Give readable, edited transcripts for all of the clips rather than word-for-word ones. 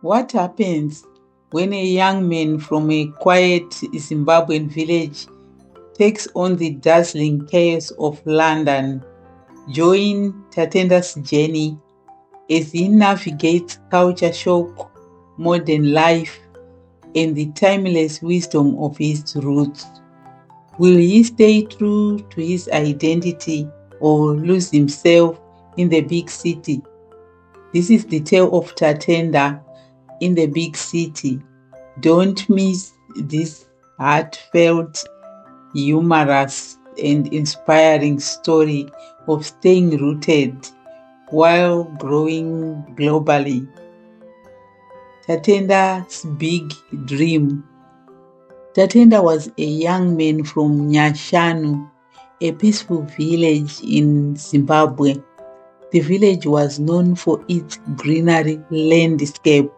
What happens when a young man from a quiet Zimbabwean village takes on the dazzling chaos of London? Join Tatenda's journey as he navigates culture shock, modern life, and the timeless wisdom of his roots. Will he stay true to his identity or lose himself in the big city? This is the tale of Tatenda in the big city. Don't miss this heartfelt, humorous, and inspiring story of staying rooted while growing globally. Tatenda's big dream. Tatenda was a young man from Nyashanu, a peaceful village in Zimbabwe. The village was known for its greenery landscape,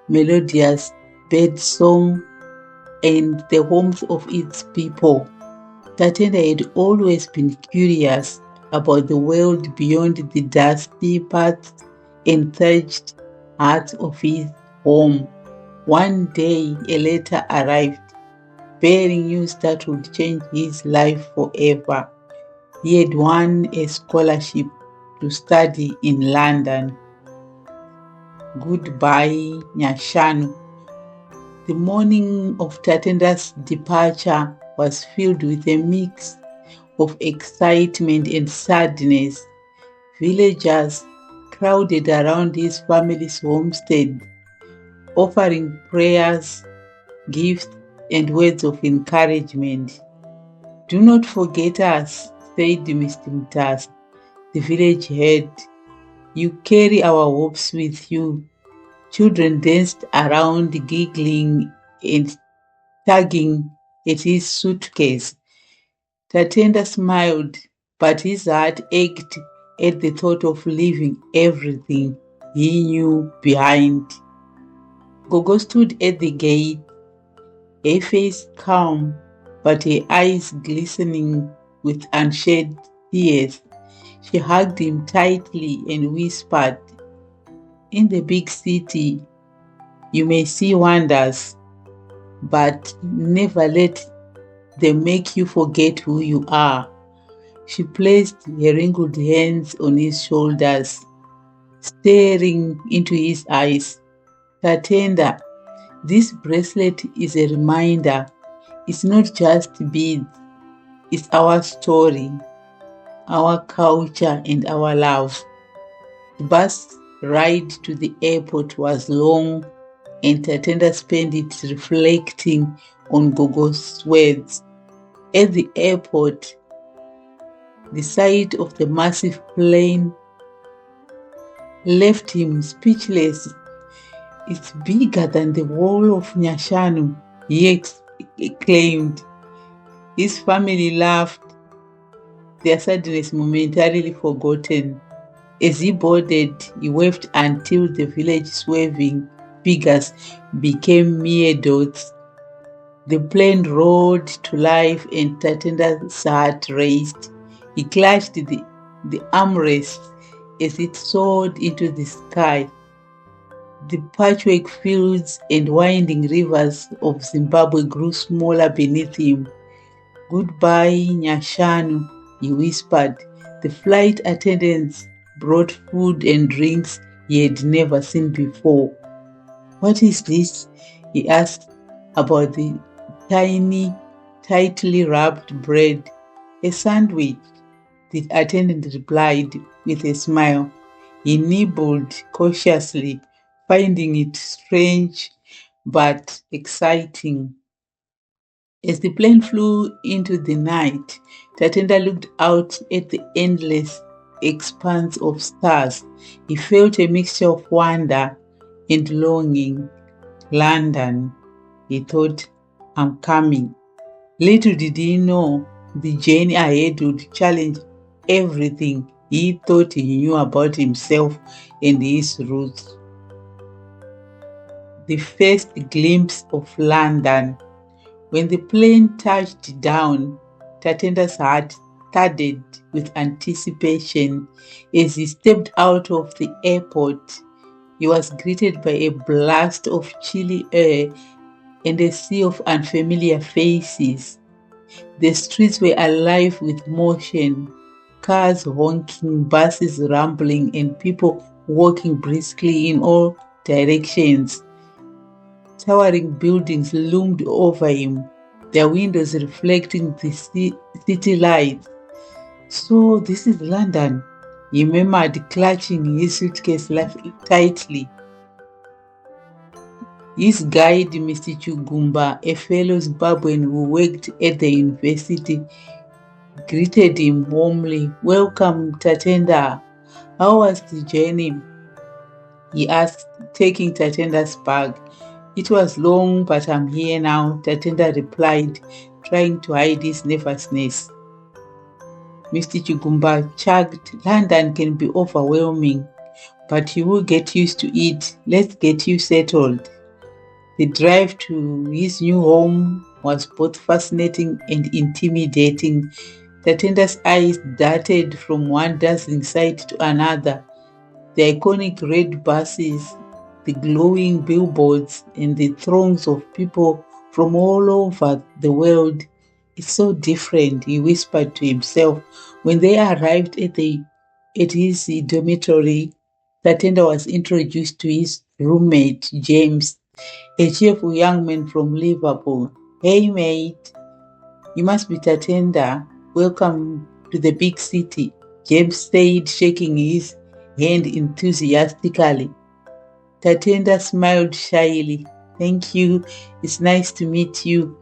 melodious bird song, and the warmth of its people. Tatenda had always been curious about the world beyond the dusty paths and thatched heart of his home. One day, a letter arrived, bearing news that would change his life forever. He had won a scholarship to study in London. Goodbye, Nyashanu. The morning of Tatenda's departure was filled with a mix of excitement and sadness. Villagers crowded around his family's homestead, offering prayers, gifts, and words of encouragement. "Do not forget us," said Mr. Mtas, the village head. "You carry our hopes with you." Children danced around, giggling and tugging at his suitcase. Tatenda smiled, but his heart ached at the thought of leaving everything he knew behind. Gogo stood at the gate, her face calm, but her eyes glistening with unshed tears. She hugged him tightly and whispered, "In the big city, you may see wonders, but never let them make you forget who you are." She placed her wrinkled hands on his shoulders, staring into his eyes. "Tatenda, this bracelet is a reminder. It's not just beads, it's our story, our culture, and our love." The bus ride to the airport was long, and Tatenda spent it reflecting on Gogo's words. At the airport, the sight of the massive plane left him speechless. "It's bigger than the wall of Nyashanu," he exclaimed. His family laughed, their sadness momentarily forgotten. As he boarded, he waved until the village swerving figures became mere dots. The plane roared to life and Tatenda's heart raced. He clutched the armrest as it soared into the sky. The patchwork fields and winding rivers of Zimbabwe grew smaller beneath him. "Goodbye, Nyashanu," he whispered. The flight attendants brought food and drinks he had never seen before. "What is this?" he asked about the tiny, tightly wrapped bread. "A sandwich," the attendant replied with a smile. He nibbled cautiously, finding it strange but exciting. As the plane flew into the night, Tatenda looked out at the endless expanse of stars. He felt a mixture of wonder and longing. "London," he thought, "I'm coming." Little did he know the journey ahead would challenge everything he thought he knew about himself and his roots. The first glimpse of London. When the plane touched down, Tatenda's heart thudded with anticipation as he stepped out of the airport. He was greeted by a blast of chilly air and a sea of unfamiliar faces. The streets were alive with motion, cars honking, buses rumbling, and people walking briskly in all directions. Towering buildings loomed over him, their windows reflecting the city lights. So this is London, he murmured, clutching his suitcase tightly. His guide, Mr. Chugumba, a fellow Zimbabwean who worked at the university, greeted him warmly. "Welcome, Tatenda. How was the journey?" he asked, taking Tatenda's bag. "It was long, but I'm here now," Tatenda replied, trying to hide his nervousness. Mr. Chugumba chugged, "London can be overwhelming, but you will get used to it. Let's get you settled." The drive to his new home was both fascinating and intimidating. Tatenda's eyes darted from one dazzling sight to another. The iconic red buses, the glowing billboards, and the throngs of people from all over the world. "It's so different," he whispered to himself. When they arrived at his dormitory, Tatenda was introduced to his roommate, James, a cheerful young man from Liverpool. "Hey mate, you must be Tatenda. Welcome to the big city," James said, shaking his hand enthusiastically. Tatenda smiled shyly. "Thank you. It's nice to meet you."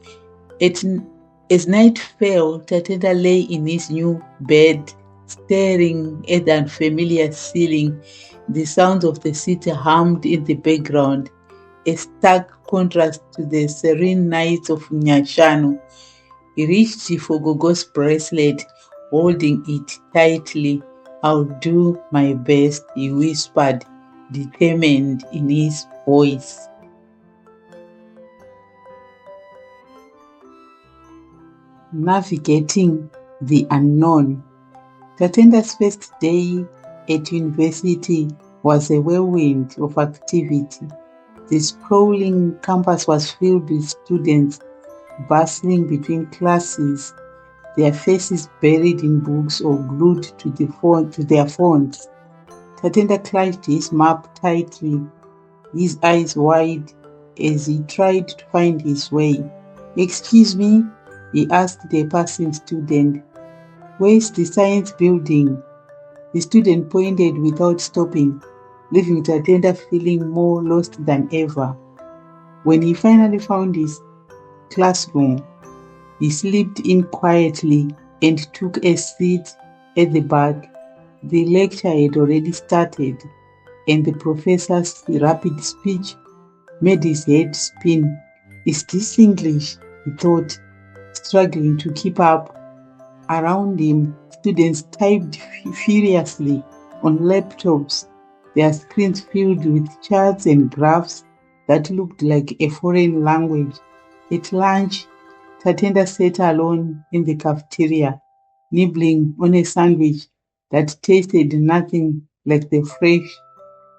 As night fell, Tatenda lay in his new bed, staring at the unfamiliar ceiling. The sounds of the city hummed in the background, a stark contrast to the serene nights of Nyashanu. He reached for Gogo's bracelet, holding it tightly. "I'll do my best," he whispered, determined in his voice. Navigating the unknown. Tatenda's first day at university was a whirlwind of activity. The sprawling campus was filled with students bustling between classes, their faces buried in books or glued to their phones. Tatenda clutched his map tightly, his eyes wide as he tried to find his way. "Excuse me?" he asked a passing student. "Where's the science building?" The student pointed without stopping, leaving Tatenda feeling more lost than ever. When he finally found his classroom, he slipped in quietly and took a seat at the back. The lecture had already started, and the professor's rapid speech made his head spin. "Is this English?" he thought, struggling to keep up. Around him, students typed furiously on laptops, their screens filled with charts and graphs that looked like a foreign language. At lunch, Tatenda sat alone in the cafeteria, nibbling on a sandwich that tasted nothing like the fresh,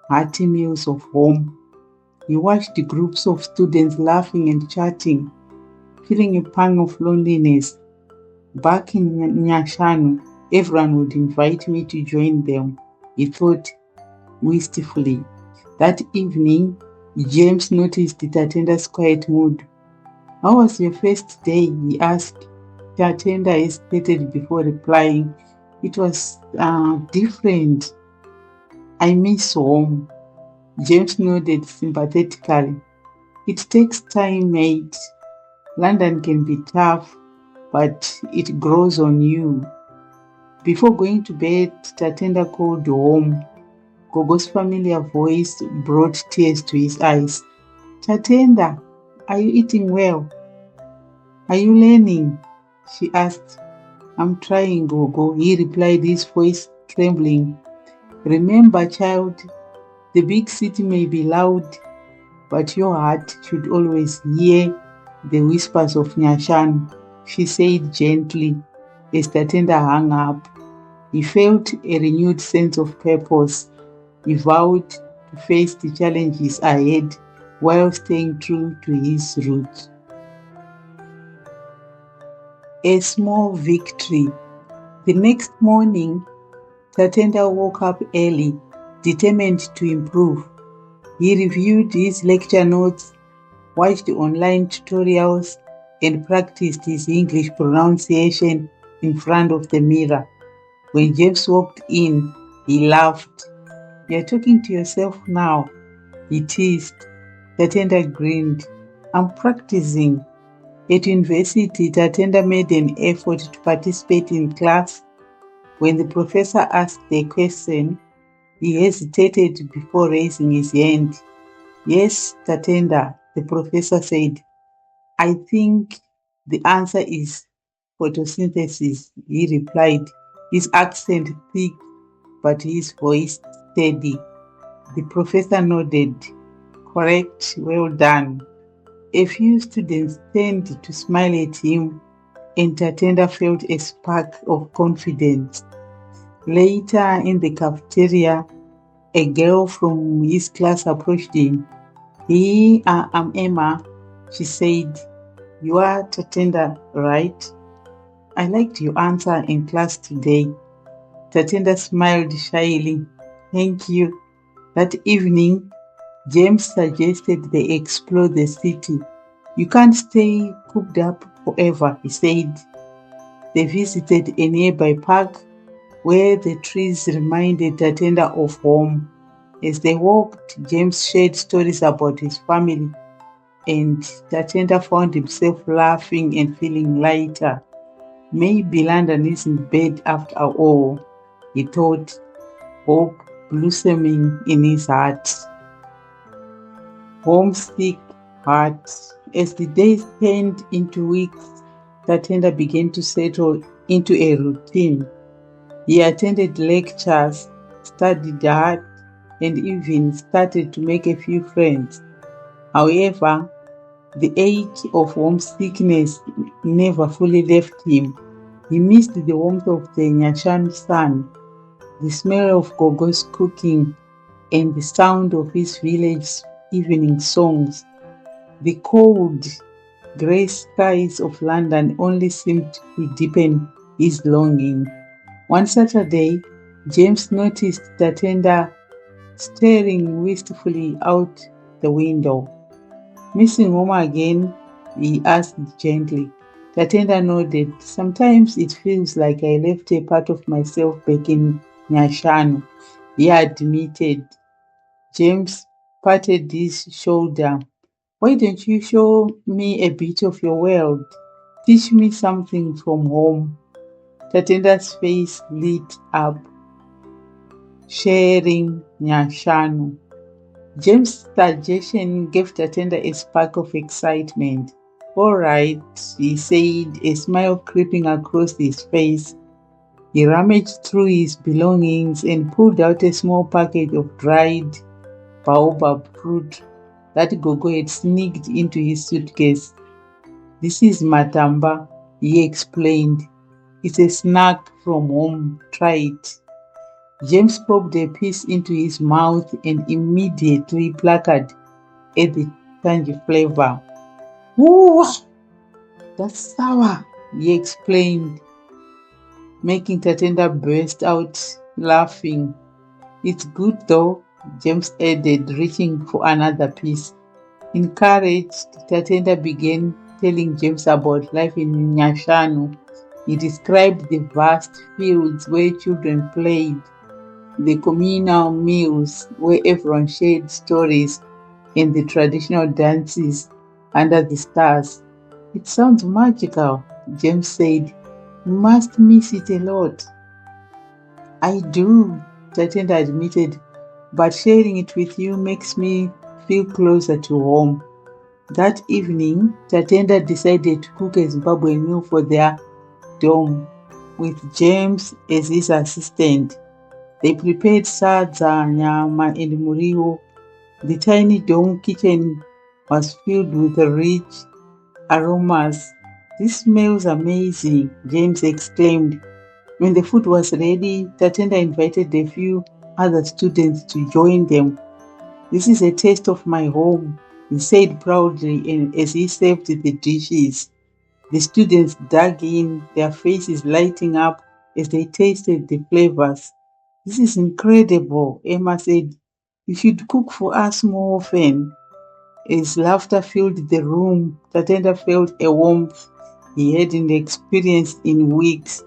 hearty meals of home. He watched groups of students laughing and chatting, feeling a pang of loneliness. Back in Nyashanu, everyone would invite me to join them, he thought wistfully. That evening, James noticed Tatenda's quiet mood. "How was your first day?" he asked. Tatenda hesitated before replying. "It was different. I miss home." James nodded sympathetically. "It takes time, mate. London can be tough, but it grows on you." Before going to bed, Tatenda called home. Gogo's familiar voice brought tears to his eyes. "Tatenda, are you eating well? Are you learning?" she asked. "I'm trying, Gogo," he replied, his voice trembling. "Remember, child, the big city may be loud, but your heart should always hear the whispers of Nyashan," she said gently as Tatenda hung up. He felt a renewed sense of purpose. He vowed to to face the challenges ahead while staying true to his roots. A small victory. The next morning, Tatenda woke up early, determined to improve. He reviewed his lecture notes, watched online tutorials, and practiced his English pronunciation in front of the mirror. When James walked in, he laughed. "You're talking to yourself now," he teased. Tatenda grinned. "I'm practicing." At university, Tatenda made an effort to participate in class. When the professor asked a question, he hesitated before raising his hand. "Yes, Tatenda," the professor said. "I think the answer is photosynthesis," he replied, his accent thick but his voice steady. The professor nodded. "Correct, well done." A few students turned to smile at him, and Tatenda felt a spark of confidence. Later in the cafeteria, a girl from his class approached him. I'm Emma," she said. "You are Tatenda, right? I liked your answer in class today." Tatenda smiled shyly. "Thank you." That evening, James suggested they explore the city. "You can't stay cooped up forever," he said. They visited a nearby park where the trees reminded Tatenda of home. As they walked, James shared stories about his family, and Tatenda found himself laughing and feeling lighter. Maybe London isn't bad after all, he thought, hope blossoming in his heart. Homesick heart. As the days turned into weeks, Tatenda began to settle into a routine. He attended lectures, studied hard, and even started to make a few friends. However, the ache of homesickness never fully left him. He missed the warmth of the Nyashanu sun, the smell of Gogo's cooking, and the sound of his village evening songs. The cold, grey skies of London only seemed to deepen his longing. One Saturday, James noticed Tatenda staring wistfully out the window. "Missing home again?" he asked gently. Tatenda nodded. "Sometimes it feels like I left a part of myself back in Nyashanu," he admitted. James patted his shoulder. "Why don't you show me a bit of your world? Teach me something from home." Tatenda's face lit up. "Sharing Nyashanu." James' suggestion gave Tatenda a spark of excitement. "All right," he said, a smile creeping across his face. He rummaged through his belongings and pulled out a small package of dried baobab fruit that Gogo had sneaked into his suitcase. "This is matamba," he explained. "It's a snack from home. Try it." James popped a piece into his mouth and immediately plucked at the tangy flavor. "Whoa, that's sour," he explained, making Tatenda burst out laughing. "It's good though," James added, reaching for another piece. Encouraged, Tatenda began telling James about life in Nyashanu. He described the vast fields where children played, the communal meals where everyone shared stories, and the traditional dances under the stars. "It sounds magical," James said. "You must miss it a lot." "I do," Tatenda admitted, "but sharing it with you makes me feel closer to home." That evening, Tatenda decided to cook a Zimbabwean meal for their dorm, with James as his assistant. They prepared sadza, nyama, and muriwo. The tiny dorm kitchen was filled with rich aromas. "This smells amazing," James exclaimed. When the food was ready, Tatenda invited a few other students to join them. "This is a taste of my home," he said proudly as he served the dishes. The students dug in, their faces lighting up as they tasted the flavors. "This is incredible," Emma said. "You should cook for us more often." As laughter filled the room, Tatenda felt a warmth he hadn't experienced in weeks.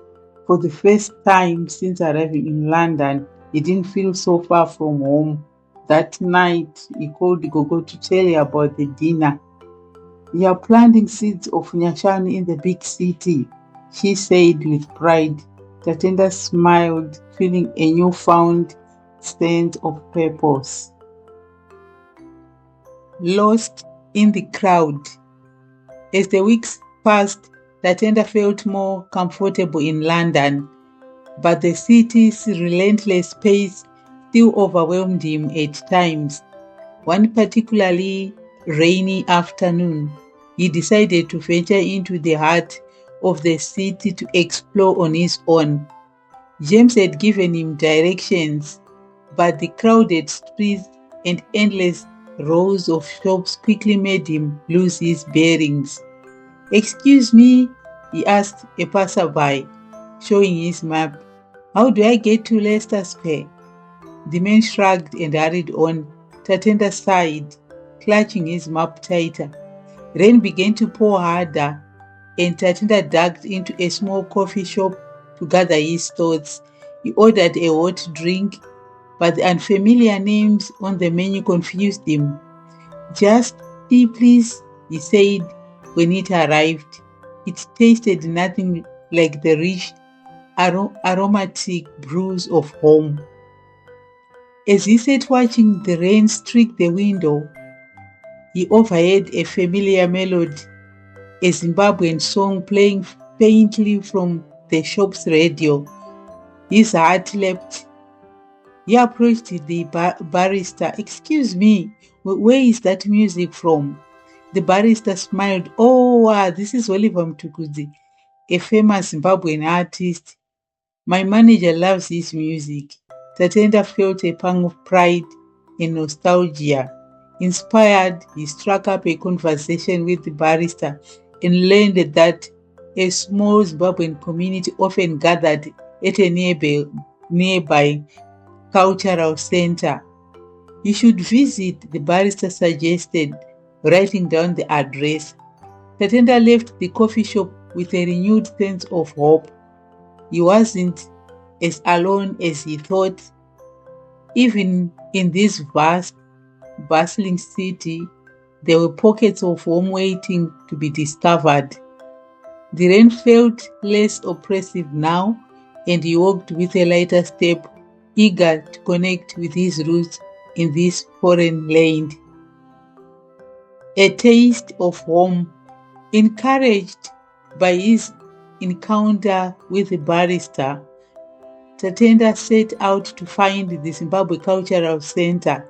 For the first time since arriving in London, he didn't feel so far from home. That night, he called Gogo to tell her about the dinner. "We are planting seeds of Nyashanu in the big city," she said with pride. Tatenda smiled, feeling a newfound sense of purpose. Lost in the crowd. As the weeks passed, Tatenda felt more comfortable in London, but the city's relentless pace still overwhelmed him at times. One particularly rainy afternoon, he decided to venture into the heart of the city to explore on his own. James had given him directions, but the crowded streets and endless rows of shops quickly made him lose his bearings. "Excuse me," he asked a passerby, showing his map. "How do I get to Leicester Square?" The man shrugged and hurried on. Tatenda sighed, clutching his map tighter. Rain began to pour harder, and Tatenda ducked into a small coffee shop to gather his thoughts. He ordered a hot drink, but the unfamiliar names on the menu confused him. "Just tea, please," he said when it arrived. It tasted nothing like the rich, aromatic brews of home. As he sat watching the rain streak the window, he overheard a familiar melody, a Zimbabwean song playing faintly from the shop's radio. His heart leapt. He approached the barrister. "Excuse me, where is that music from?" The barrister smiled. "Oh, wow, this is Oliver Mtukudzi, a famous Zimbabwean artist. My manager loves his music." Tatenda felt a pang of pride and nostalgia. Inspired, he struck up a conversation with the barrister and learned that a small Zimbabwean community often gathered at a nearby cultural center. "You should visit," the barrister suggested, writing down the address. Tatenda left the coffee shop with a renewed sense of hope. He wasn't as alone as he thought. Even in this vast, bustling city, there were pockets of home waiting to be discovered. The rain felt less oppressive now, and he walked with a lighter step, eager to connect with his roots in this foreign land. A taste of home. Encouraged by his encounter with the barrister, Tatenda set out to find the Zimbabwe Cultural Center.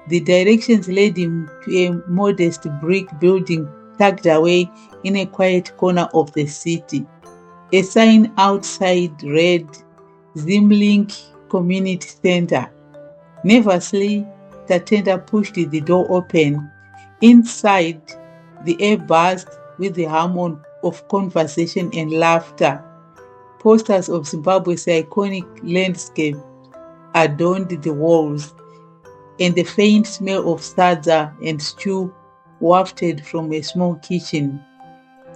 The directions led him to a modest brick building tucked away in a quiet corner of the city. A sign outside read "Zimlink Community Center." Nervously, Tatenda pushed the door open. Inside, the air buzzed with the hum of conversation and laughter. Posters of Zimbabwe's iconic landscape adorned the walls, and the faint smell of sadza and stew wafted from a small kitchen.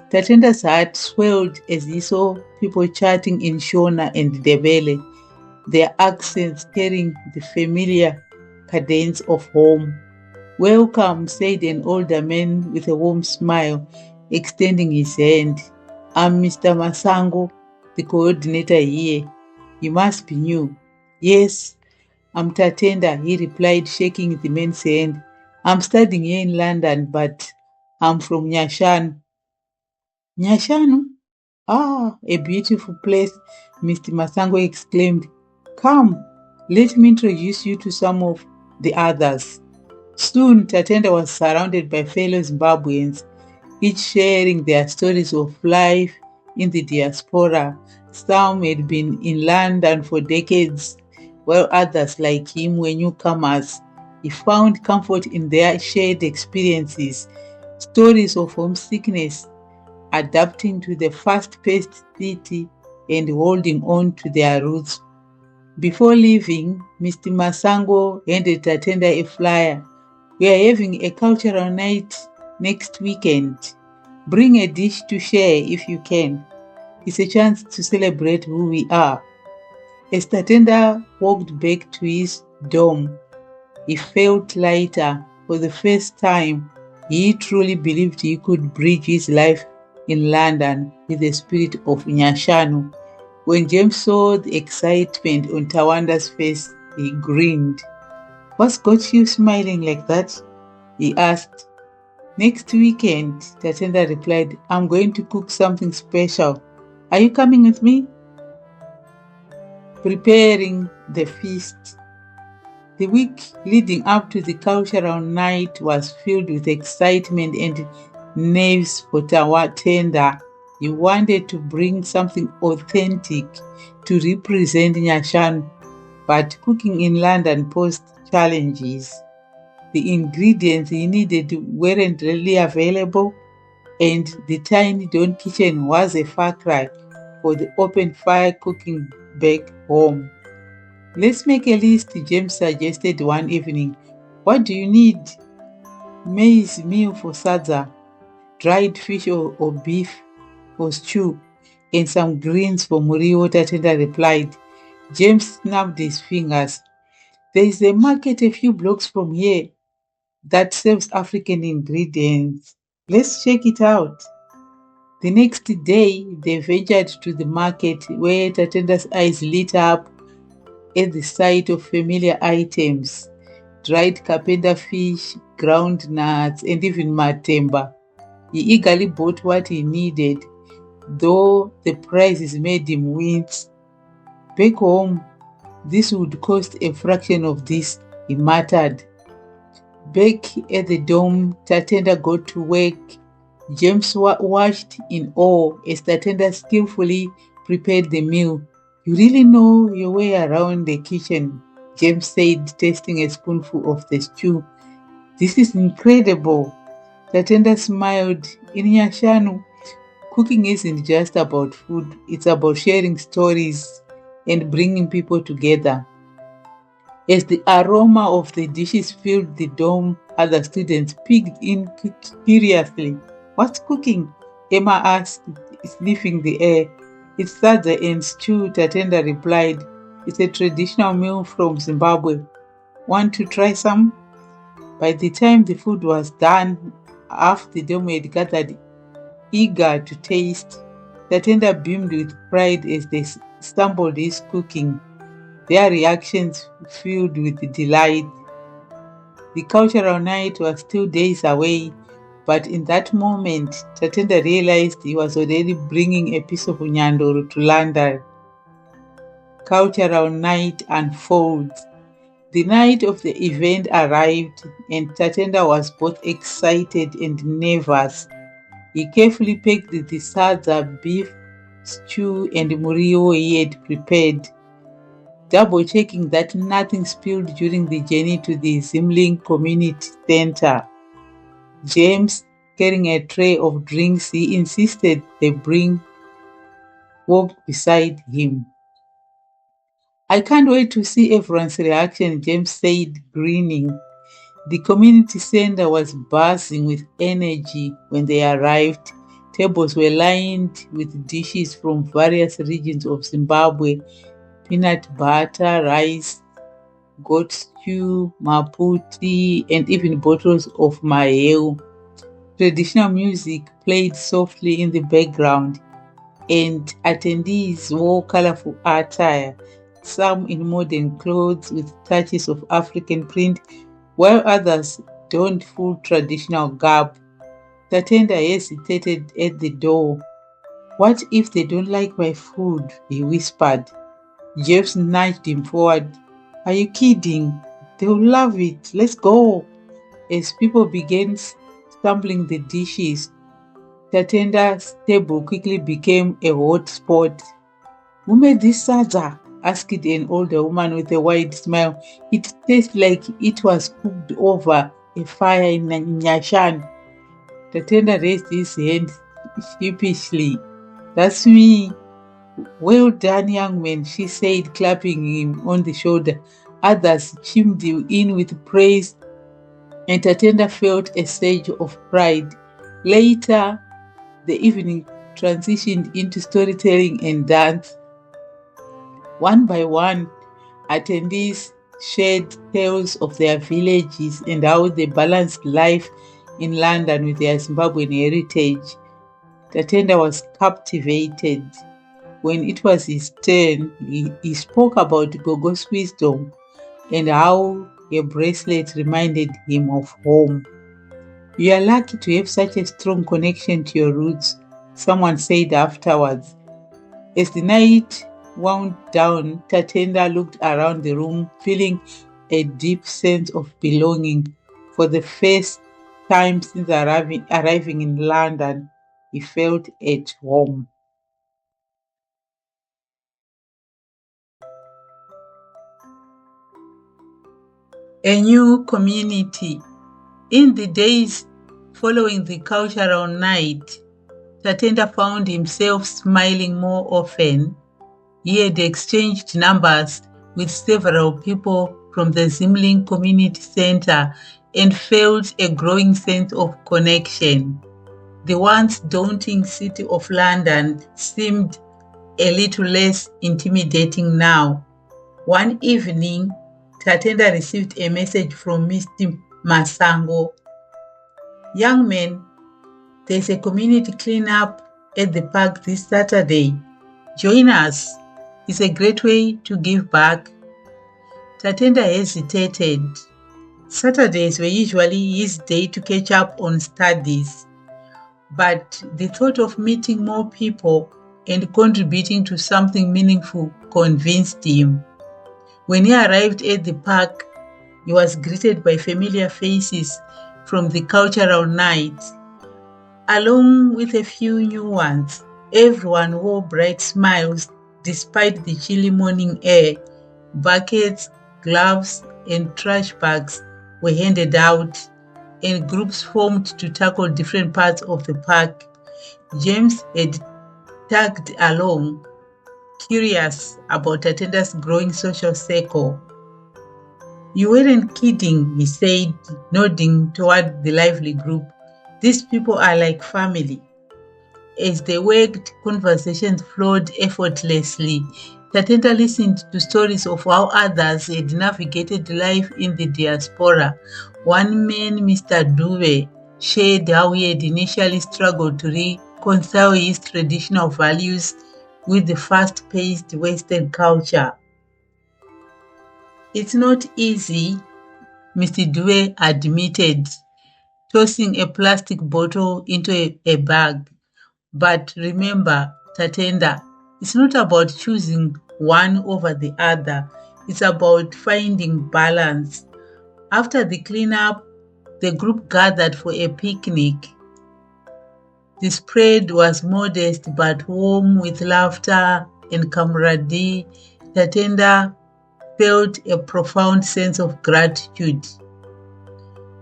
Tatenda's heart swelled as he saw people chatting in Shona and Ndebele, their accents carrying the familiar cadence of home. "Welcome," said an older man with a warm smile, extending his hand. "I'm Mr. Masango, the coordinator here. You must be new." "Yes, I'm Tatenda," he replied, shaking the man's hand. "I'm studying here in London, but I'm from Nyashanu." "Nyashanu? Ah, a beautiful place," Mr. Masango exclaimed. "Come, let me introduce you to some of the others." Soon, Tatenda was surrounded by fellow Zimbabweans, each sharing their stories of life in the diaspora. Some had been in London for decades, while others, like him, were newcomers. He found comfort in their shared experiences, stories of homesickness, adapting to the fast-paced city, and holding on to their roots. Before leaving, Mr. Masango handed Tatenda a flyer. We are having a cultural night next weekend. Bring a dish to share if you can. It's a chance to celebrate who we are. As Tatenda walked back to his dorm, he felt lighter. For the first time, he truly believed he could bridge his life in London with the spirit of Nyashanu. When James saw the excitement on Tawanda's face, he grinned. "What's got you smiling like that?" he asked. "Next weekend," Tatenda replied, "I'm going to cook something special. Are you coming with me?" Preparing the feast. The week leading up to the cultural night was filled with excitement and nerves for Tatenda. He wanted to bring something authentic to represent Nyashanu, but cooking in London posed challenges. The ingredients he needed weren't readily available, and the tiny Dawn kitchen was a far cry for the open fire cooking back home. "Let's make a list," James suggested one evening. "What do you need?" "Maize meal for sadza, dried fish or beef for stew, and some greens for muriwo," Tatenda replied. James snapped his fingers. "There is a market a few blocks from here that serves African ingredients. Let's check it out." The next day, they ventured to the market where Tatenda's eyes lit up at the sight of familiar items: dried kapenda fish, ground nuts, and even matemba. He eagerly bought what he needed, though the prices made him wince. "Back home, this would cost a fraction of this," he muttered. Back at the dorm, Tatenda got to work. James watched in awe as Tatenda skillfully prepared the meal. "You really know your way around the kitchen," James said, tasting a spoonful of the stew. "This is incredible." Tatenda smiled. "In Nyashanu, cooking isn't just about food, it's about sharing stories and bringing people together." As the aroma of the dishes filled the dorm, other students peeked in curiously. "What's cooking?" Emma asked, sniffing the air. "It's sadza and stew," Tatenda replied. "It's a traditional meal from Zimbabwe. Want to try some?" By the time the food was done, half the dorm had gathered, eager to taste. Tatenda beamed with pride as they sampled his cooking, their reactions filled with delight. The cultural night was still days away, but in that moment, Tatenda realized he was already bringing a piece of Nyandoro to London. Cultural night unfolds. The night of the event arrived, and Tatenda was both excited and nervous. He carefully packed the sadza, beef, stew, and muriwo he had prepared, double-checking that nothing spilled during the journey to the Zimling Community Center. James, carrying a tray of drinks he insisted they bring, walked beside him. "I can't wait to see everyone's reaction," James said, grinning. The community center was buzzing with energy when they arrived. Tables were lined with dishes from various regions of Zimbabwe: peanut butter, rice, goat stew, maputi, and even bottles of maheu. Traditional music played softly in the background, and attendees wore colorful attire, some in modern clothes with touches of African print, while others donned full traditional garb. Tatenda hesitated at the door. "What if they don't like my food?" he whispered. Jeff nudged him forward. "Are you kidding? They'll love it. Let's go." As people began sampling the dishes, Tatenda's table quickly became a hot spot. "Who made this sadza?" asked an older woman with a wide smile. It tastes like it was cooked over a fire in Nyashan. Tatenda raised his hand sheepishly. That's me. Well done, young man, she said, clapping him on the shoulder. Others chimed in with praise, and Tatenda felt a surge of pride. Later, the evening transitioned into storytelling and dance. One by one, attendees shared tales of their villages and how they balanced life in London with their Zimbabwean heritage. Tatenda was captivated. When it was his turn, he spoke about Gogo's wisdom and how a bracelet reminded him of home. You are lucky to have such a strong connection to your roots, someone said afterwards. As the night wound down, Tatenda looked around the room, feeling a deep sense of belonging. For the first time since arriving in London, he felt at home. A new community. In the days following the cultural night, Tatenda found himself smiling more often. He had exchanged numbers with several people from the Zimling Community Center and felt a growing sense of connection. The once daunting city of London seemed a little less intimidating now. One evening, Tatenda received a message from Mr. Masango. Young man, there's a community cleanup at the park this Saturday. Join us. It's a great way to give back. Tatenda hesitated. Saturdays were usually his day to catch up on studies, but the thought of meeting more people and contributing to something meaningful convinced him. When he arrived at the park, he was greeted by familiar faces from the cultural night, along with a few new ones. Everyone wore bright smiles despite the chilly morning air. Buckets, gloves, and trash bags were handed out, and groups formed to tackle different parts of the park. James had tagged along, curious about Tatenda's growing social circle. You weren't kidding, he said, nodding toward the lively group. These people are like family. As they worked, conversations flowed effortlessly. Tatenda listened to stories of how others had navigated life in the diaspora. One man, Mr. Dube, shared how he had initially struggled to reconcile his traditional values with the fast-paced Western culture. It's not easy, Mr. Dube admitted, tossing a plastic bottle into a bag. But remember, Tatenda, it's not about choosing one over the other. It's about finding balance. After the cleanup, the group gathered for a picnic. The spread was modest but warm with laughter and camaraderie. Tatenda felt a profound sense of gratitude.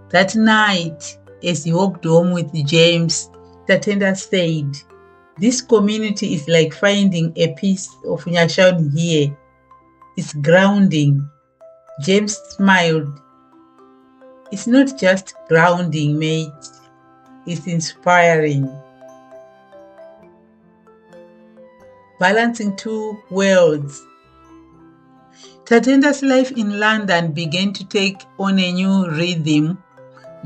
That night, as he walked home with James, Tatenda said, this community is like finding a piece of Nyashan here. It's grounding. James smiled. It's not just grounding, mate. It's inspiring. Balancing two worlds. Tatenda's life in London began to take on a new rhythm.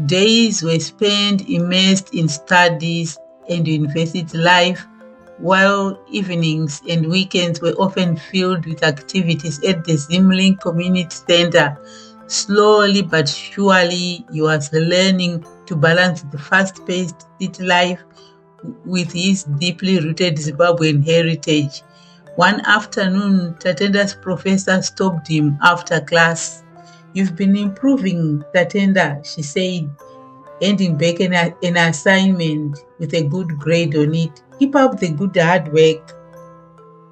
Days were spent immersed in studies and university life, while evenings and weekends were often filled with activities at the Zimling Community Center. Slowly but surely, he was learning to balance the fast-paced city life with his deeply rooted Zimbabwean heritage. One afternoon, Tatenda's professor stopped him after class. You've been improving, Tatenda, she said, handing back an assignment with a good grade on it. Keep up the good hard work.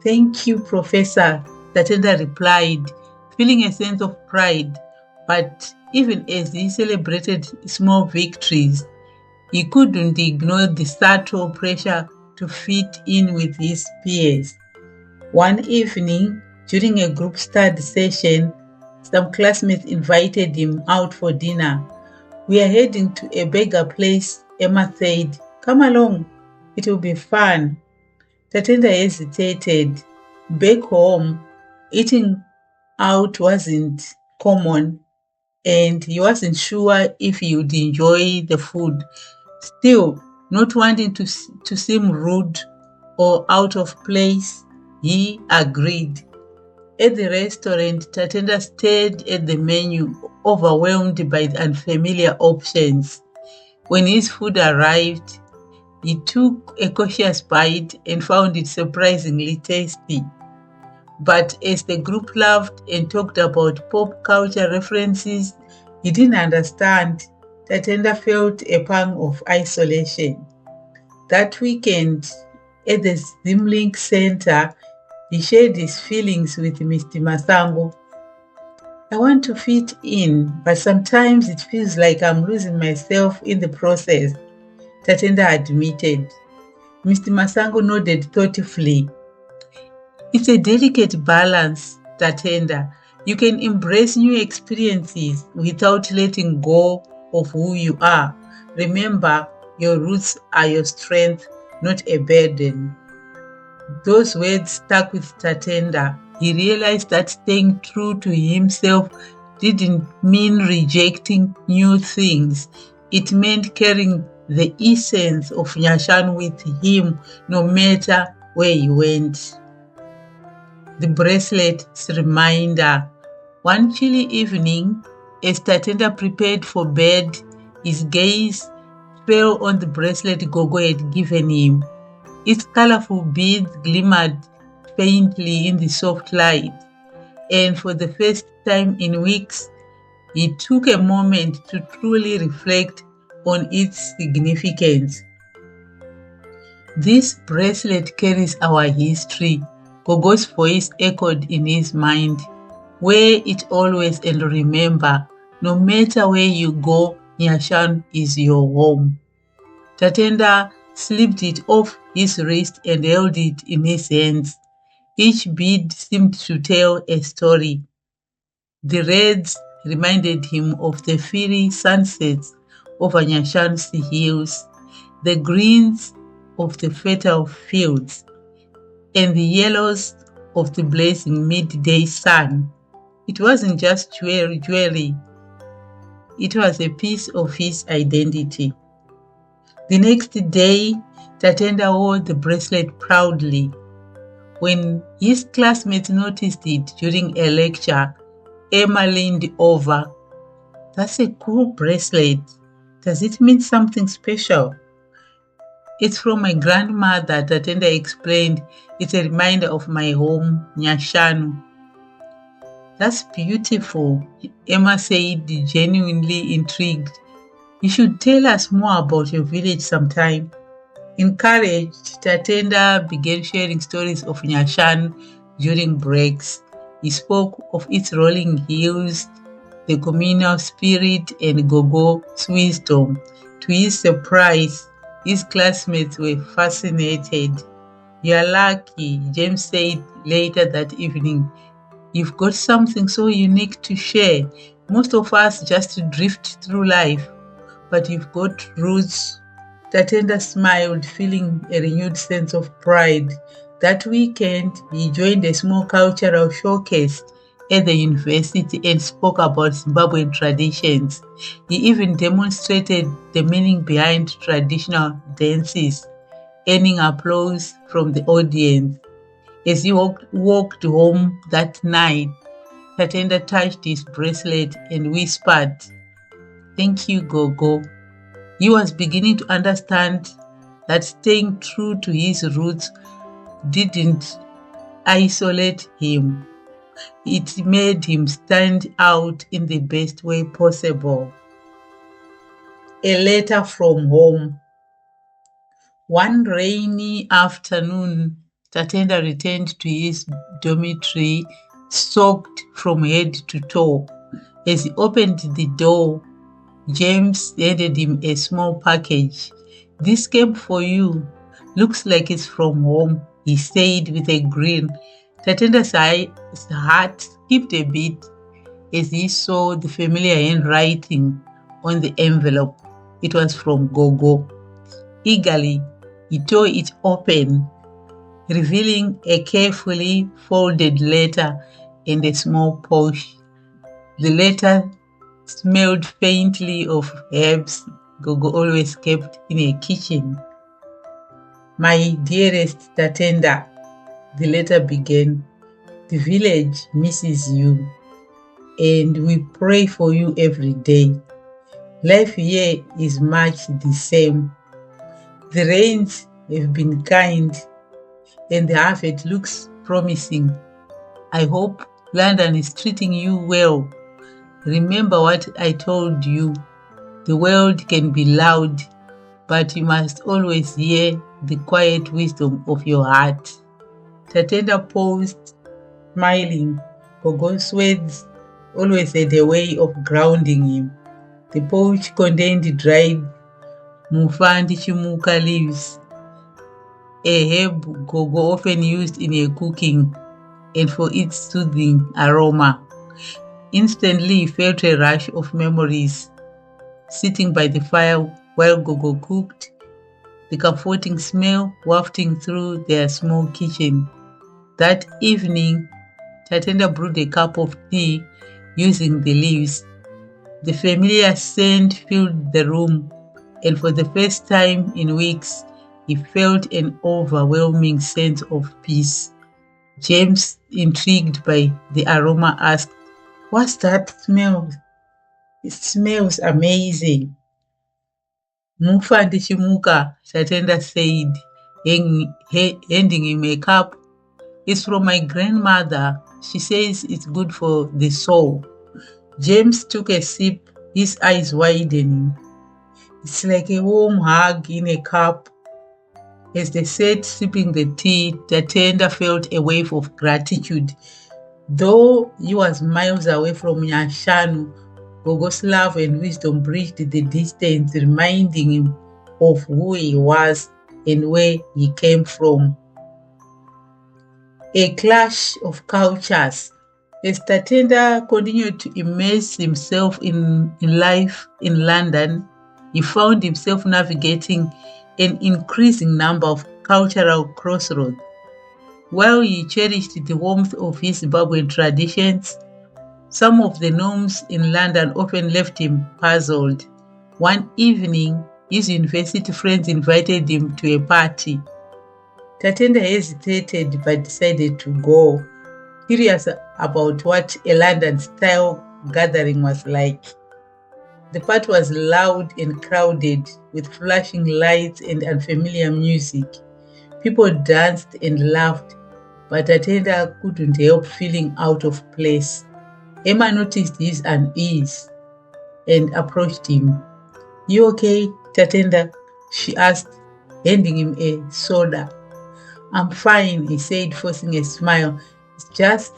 Thank you, Professor, Tatenda replied, feeling a sense of pride. But even as he celebrated small victories, he couldn't ignore the subtle pressure to fit in with his peers. One evening, during a group study session, some classmates invited him out for dinner. "We are heading to a bigger place," Emma said. "Come along, it will be fun." Tatenda hesitated. Back home, eating out wasn't common, and he wasn't sure if he would enjoy the food. Still, not wanting to seem rude or out of place, he agreed. At the restaurant, Tatenda stared at the menu, overwhelmed by the unfamiliar options. When his food arrived, he took a cautious bite and found it surprisingly tasty. But as the group laughed and talked about pop culture references he didn't understand, Tatenda felt a pang of isolation. That weekend, at the Zimlink Center, he shared his feelings with Mr. Masango. "I want to fit in, but sometimes it feels like I'm losing myself in the process," Tatenda admitted. Mr. Masango nodded thoughtfully. "It's a delicate balance, Tatenda. You can embrace new experiences without letting go of who you are. Remember, your roots are your strength, not a burden." Those words stuck with Tatenda. He realized that staying true to himself didn't mean rejecting new things. It meant carrying the essence of Nyashan with him no matter where he went. The bracelet's reminder. One chilly evening, as Tatenda prepared for bed, his gaze fell on the bracelet Gogo had given him. Its colorful beads glimmered faintly in the soft light, and for the first time in weeks, he took a moment to truly reflect on its significance. "This bracelet carries our history," Gogo's voice echoed in his mind. "Wear it always and remember, no matter where you go, Nyashan is your home." Tatenda slipped it off his wrist and held it in his hands. Each bead seemed to tell a story. The reds reminded him of the fiery sunsets over Nyashan's hills, the greens of the fertile fields, and the yellows of the blazing midday sun. It wasn't just jewelry, it was a piece of his identity. The next day, Tatenda wore the bracelet proudly. When his classmates noticed it during a lecture, Emma leaned over. "That's a cool bracelet. Does it mean something special?" "It's from my grandmother," Tatenda explained. "It's a reminder of my home, Nyashanu." "That's beautiful," Emma said, genuinely intrigued. "You should tell us more about your village sometime." Encouraged, Tatenda began sharing stories of Nyashan during breaks. He spoke of its rolling hills, the communal spirit, and Gogo's wisdom. To his surprise, his classmates were fascinated. "You're lucky," James said later that evening. "You've got something so unique to share. Most of us just drift through life, but you've got roots." Tatenda smiled, feeling a renewed sense of pride. That weekend, he joined a small cultural showcase at the university and spoke about Zimbabwean traditions. He even demonstrated the meaning behind traditional dances, earning applause from the audience. As he walked home that night, Tatenda touched his bracelet and whispered, "Thank you, Gogo." He was beginning to understand that staying true to his roots didn't isolate him. It made him stand out in the best way possible. A letter from home. One rainy afternoon, Tatenda returned to his dormitory, soaked from head to toe. As he opened the door, James handed him a small package. "This came for you. Looks like it's from home," he said with a grin. Tatenda's heart skipped a beat as he saw the familiar handwriting on the envelope. It was from Gogo. Eagerly, he tore it open, revealing a carefully folded letter and a small pouch. The letter smelled faintly of herbs Gogo always kept in a kitchen. "My dearest Tatenda," the letter began, "the village misses you, and we pray for you every day. Life here is much the same. The rains have been kind, and the harvest looks promising. I hope London is treating you well. Remember what I told you. The world can be loud, but you must always hear the quiet wisdom of your heart." Tatenda paused, smiling. Gogo's words always had a way of grounding him. The pouch contained dried Mufandi Chimuka leaves, a herb Gogo often used in a cooking and for its soothing aroma. Instantly he felt a rush of memories. Sitting by the fire while Gogo cooked, the comforting smell wafting through their small kitchen. That evening, Tatenda brewed a cup of tea using the leaves. The familiar scent filled the room, and for the first time in weeks, he felt an overwhelming sense of peace. James, intrigued by the aroma, asked, "What's that smell? It smells amazing." "Mufandi Chimuka," Tatenda said, handing him a cup. "It's from my grandmother. She says it's good for the soul." James took a sip, his eyes widening. "It's like a warm hug in a cup." As they sat sipping the tea, Tatenda felt a wave of gratitude. Though he was miles away from Nyashanu, Gogo's love and wisdom bridged the distance, reminding him of who he was and where he came from. A clash of cultures. As Tatenda continued to immerse himself in life in London, he found himself navigating an increasing number of cultural crossroads. While he cherished the warmth of his Zimbabwean traditions, some of the norms in London often left him puzzled. One evening, his university friends invited him to a party. Tatenda hesitated but decided to go, curious about what a London-style gathering was like. The party was loud and crowded, with flashing lights and unfamiliar music. People danced and laughed, but Tatenda couldn't help feeling out of place. Emma noticed his unease and approached him. "You okay, Tatenda?" she asked, handing him a soda. "I'm fine," he said, forcing a smile. "It's just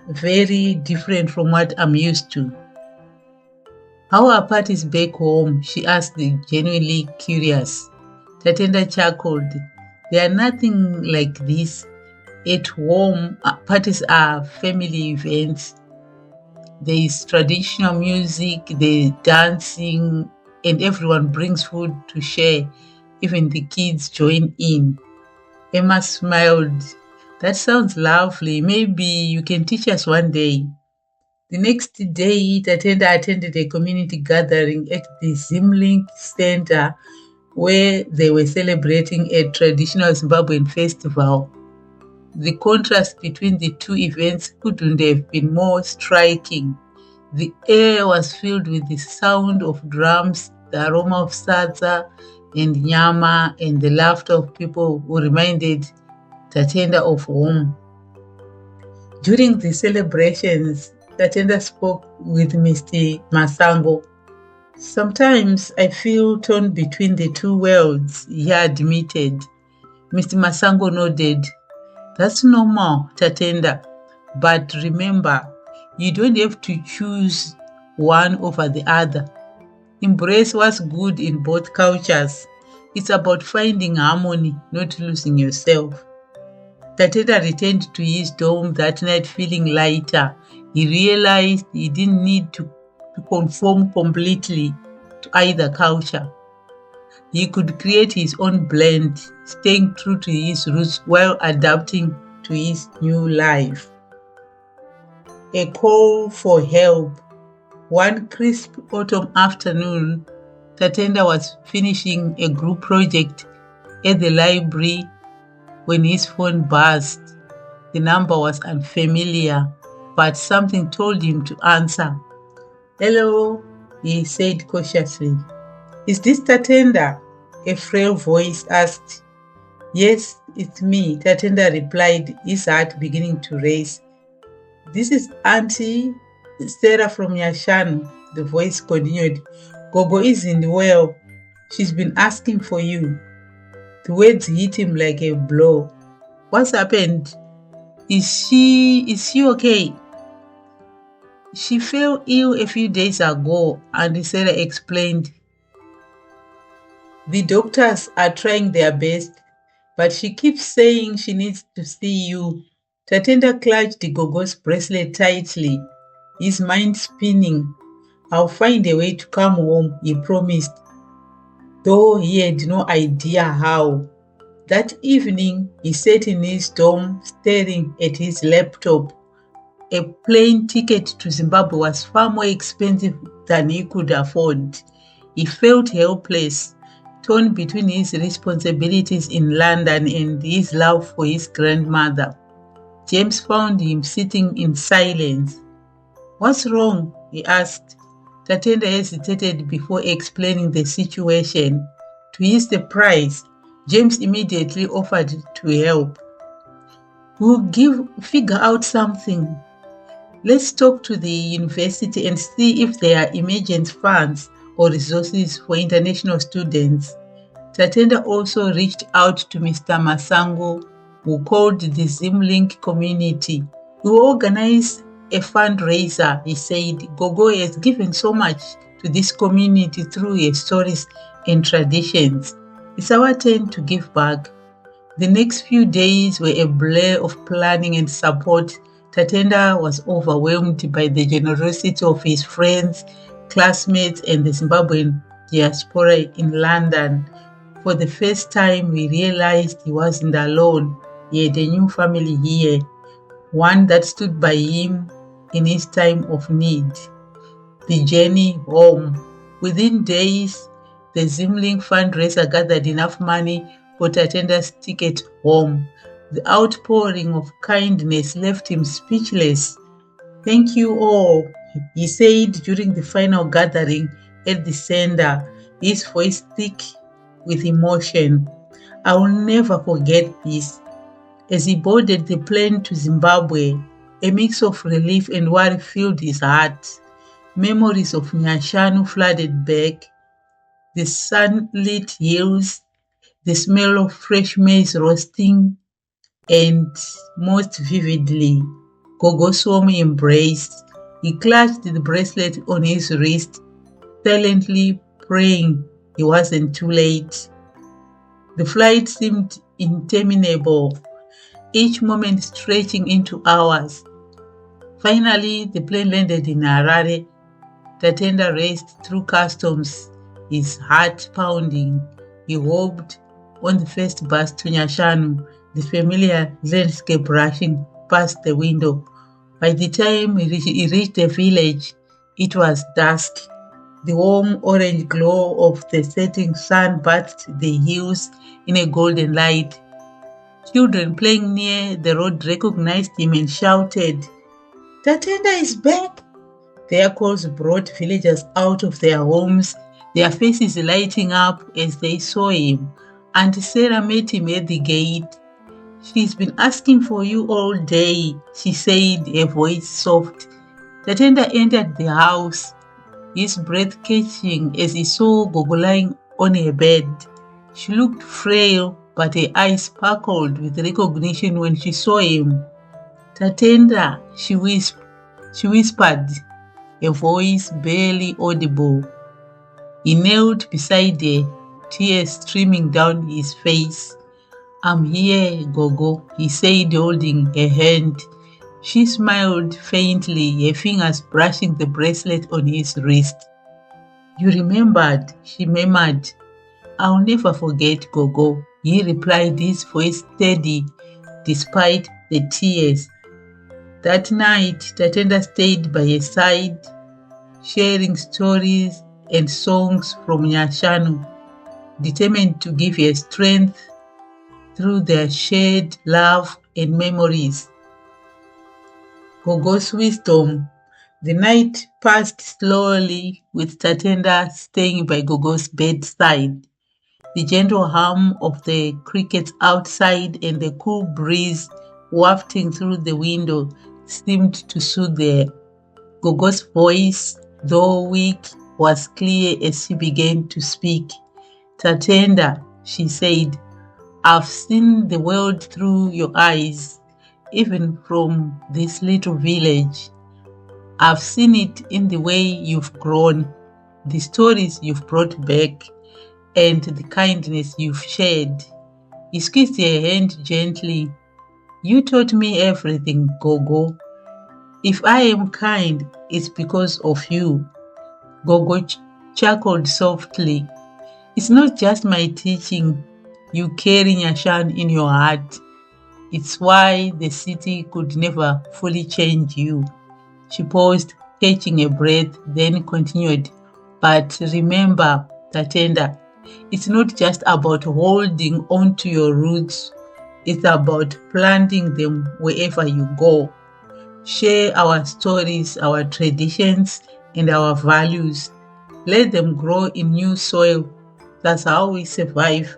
very different from what I'm used to." "How are parties back home?" she asked, genuinely curious. Tatenda chuckled. "They are nothing like this. At home, parties are family events. There is traditional music, there's dancing, and everyone brings food to share. Even the kids join in." Emma smiled. "That sounds lovely. Maybe you can teach us one day." The next day, Tatenda attended a community gathering at the Zimlink Center where they were celebrating a traditional Zimbabwean festival. The contrast between the two events couldn't have been more striking. The air was filled with the sound of drums, the aroma of sadza and nyama, and the laughter of people who reminded Tatenda of home. During the celebrations, Tatenda spoke with Mr. Masango. "Sometimes I feel torn between the two worlds," he admitted. Mr. Masango nodded. That's normal, Tatenda. But remember, you don't have to choose one over the other. Embrace what's good in both cultures. It's about finding harmony, not losing yourself. Tatenda returned to his dorm that night feeling lighter. He realized he didn't need to conform completely to either culture. He could create his own blend, staying true to his roots while adapting to his new life. A call for help. One crisp autumn afternoon, Tatenda was finishing a group project at the library when his phone buzzed. The number was unfamiliar, but something told him to answer. "Hello," he said cautiously. "Is this Tatenda?" a frail voice asked. "Yes, it's me," Tatenda replied, his heart beginning to race. "This is Auntie Sarah from Nyashanu," the voice continued. "Gogo isn't well. She's been asking for you." The words hit him like a blow. "What's happened? Is she okay?" "She fell ill a few days ago," Auntie Sarah explained. "The doctors are trying their best, but she keeps saying she needs to see you." Tatenda clutched Gogo's bracelet tightly, his mind spinning. "I'll find a way to come home," he promised, though he had no idea how. That evening, he sat in his dorm staring at his laptop. A plane ticket to Zimbabwe was far more expensive than he could afford. He felt helpless, torn between his responsibilities in London and his love for his grandmother. James found him sitting in silence. "What's wrong?" he asked. Tatenda hesitated before explaining the situation. To his surprise, James immediately offered to help. "We'll figure out something. Let's talk to the university and see if there are emergency funds or resources for international students." Tatenda also reached out to Mr. Masango, who called the ZimLink community. "We'll organize a fundraiser," he said. "Gogo has given so much to this community through her stories and traditions. It's our turn to give back." The next few days were a blur of planning and support. Tatenda was overwhelmed by the generosity of his friends, classmates, and the Zimbabwean diaspora in London. For the first time, he realized he wasn't alone. He had a new family here, one that stood by him in his time of need. The journey home. Within days, the ZimLink fundraiser gathered enough money for Tatenda's ticket home. The outpouring of kindness left him speechless. "Thank you all," he said during the final gathering at the center, his voice thick with emotion. "I will never forget this." As he boarded the plane to Zimbabwe, a mix of relief and worry filled his heart. Memories of Nyashanu flooded back, the sunlit hills, the smell of fresh maize roasting, and most vividly, Gogo's warm embrace. He clutched the bracelet on his wrist, silently praying he wasn't too late. The flight seemed interminable, each moment stretching into hours. Finally, the plane landed in Harare. Tatenda raced through customs, his heart pounding. He hoped on the first bus to Nyashanu, the familiar landscape rushing past the window. By the time he reached the village, it was dusk. The warm orange glow of the setting sun bathed the hills in a golden light. Children playing near the road recognized him and shouted, "Tatenda is back!" Their calls brought villagers out of their homes, their faces lighting up as they saw him. Auntie Sarah met him at the gate. "She's been asking for you all day," she said, her voice soft. Tatenda entered the house, his breath catching as he saw Gogo lying on her bed. She looked frail, but her eyes sparkled with recognition when she saw him. Tatenda, she whispered, a voice barely audible. He knelt beside her, tears streaming down his face. I'm here, Gogo, he said, holding her hand. She smiled faintly, her fingers brushing the bracelet on his wrist. You remembered, she murmured. I'll never forget, Gogo, he replied, his voice steady despite the tears. That night, Tatenda stayed by her side, sharing stories and songs from Nyashanu, determined to give her strength through their shared love and memories. Gogo's wisdom. The night passed slowly with Tatenda staying by Gogo's bedside. The gentle hum of the crickets outside and the cool breeze wafting through the window seemed to soothe her. Gogo's voice, though weak, was clear as she began to speak. Tatenda, she said, I've seen the world through your eyes, even from this little village. I've seen it in the way you've grown, the stories you've brought back, and the kindness you've shared. He squeezed her hand gently. You taught me everything, Gogo. If I am kind, it's because of you. Gogo chuckled softly. It's not just my teaching. You carry Nyashan in your heart. It's why the city could never fully change you. She paused, catching a breath, then continued. But remember, Tatenda, it's not just about holding on to your roots. It's about planting them wherever you go. Share our stories, our traditions, and our values. Let them grow in new soil. That's how we survive,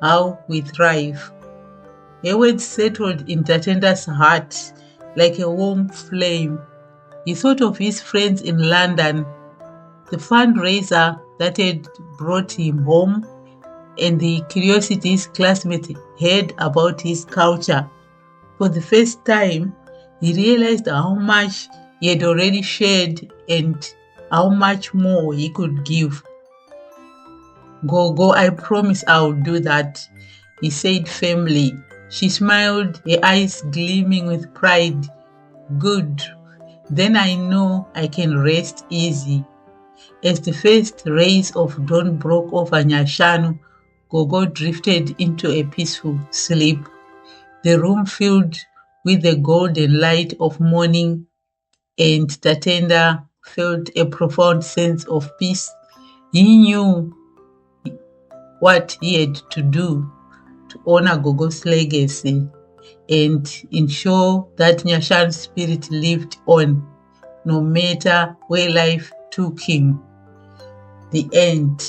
how we thrive. Her words settled in Tatenda's heart like a warm flame. He thought of his friends in London, the fundraiser that had brought him home, and the curiosity his classmates had about his culture. For the first time, he realized how much he had already shared and how much more he could give. Gogo, I promise I'll do that, he said firmly. She smiled, her eyes gleaming with pride. Good. Then I know I can rest easy. As the first rays of dawn broke over Nyashanu, Gogo drifted into a peaceful sleep. The room filled with the golden light of morning, and Tatenda felt a profound sense of peace. He knew what he had to do to honor Gogo's legacy and ensure that Nyashan's spirit lived on, no matter where life took him. The end.